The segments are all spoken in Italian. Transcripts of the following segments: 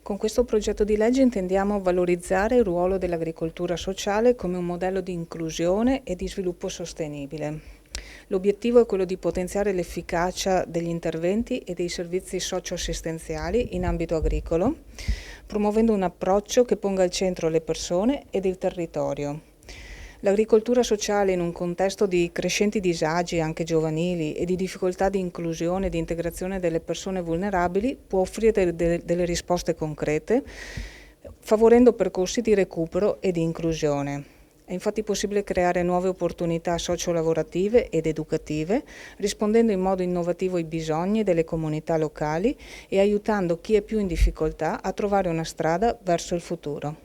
Con questo progetto di legge intendiamo valorizzare il ruolo dell'agricoltura sociale come un modello di inclusione e di sviluppo sostenibile. L'obiettivo è quello di potenziare l'efficacia degli interventi e dei servizi socioassistenziali in ambito agricolo, promuovendo un approccio che ponga al centro le persone ed il territorio. L'agricoltura sociale in un contesto di crescenti disagi anche giovanili e di difficoltà di inclusione e di integrazione delle persone vulnerabili può offrire delle risposte concrete, favorendo percorsi di recupero e di inclusione. È infatti possibile creare nuove opportunità sociolavorative ed educative, rispondendo in modo innovativo ai bisogni delle comunità locali e aiutando chi è più in difficoltà a trovare una strada verso il futuro.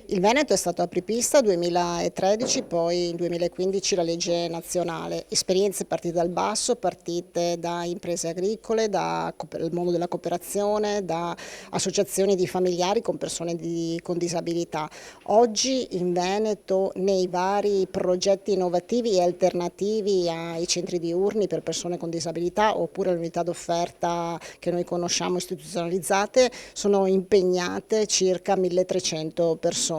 Il Veneto è stato apripista 2013, poi nel 2015 la legge nazionale. Esperienze partite dal basso, partite da imprese agricole, dal mondo della cooperazione, da associazioni di familiari con persone con disabilità. Oggi in Veneto, nei vari progetti innovativi e alternativi ai centri diurni per persone con disabilità oppure alle unità d'offerta che noi conosciamo istituzionalizzate, sono impegnate circa 1300 persone,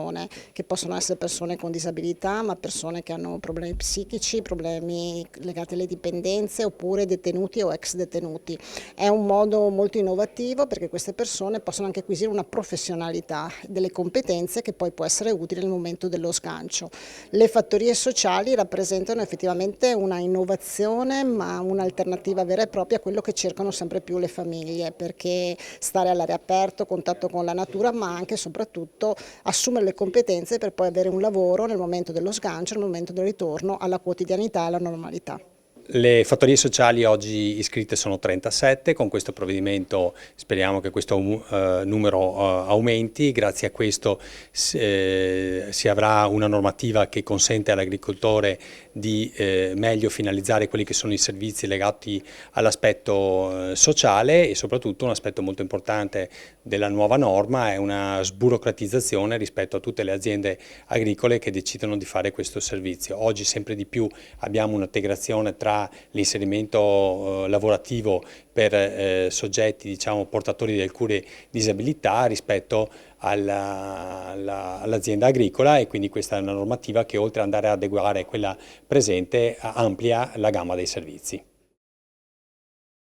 che possono essere persone con disabilità, ma persone che hanno problemi psichici, problemi legati alle dipendenze oppure detenuti o ex detenuti. È un modo molto innovativo perché queste persone possono anche acquisire una professionalità, delle competenze che poi può essere utile nel momento dello sgancio. Le fattorie sociali rappresentano effettivamente una innovazione, ma un'alternativa vera e propria a quello che cercano sempre più le famiglie, perché stare all'aria aperta, contatto con la natura, ma anche e soprattutto assumere le competenze per poi avere un lavoro nel momento dello sgancio, nel momento del ritorno alla quotidianità e alla normalità. Le fattorie sociali oggi iscritte sono 37, con questo provvedimento speriamo che questo numero aumenti, grazie a questo si avrà una normativa che consente all'agricoltore di meglio finalizzare quelli che sono i servizi legati all'aspetto sociale e soprattutto un aspetto molto importante della nuova norma è una sburocratizzazione rispetto a tutte le aziende agricole che decidono di fare questo servizio. Oggi sempre di più abbiamo un'integrazione tra l'inserimento lavorativo per soggetti portatori di alcune disabilità rispetto all'azienda agricola e quindi questa è una normativa che oltre ad andare ad adeguare quella presente amplia la gamma dei servizi.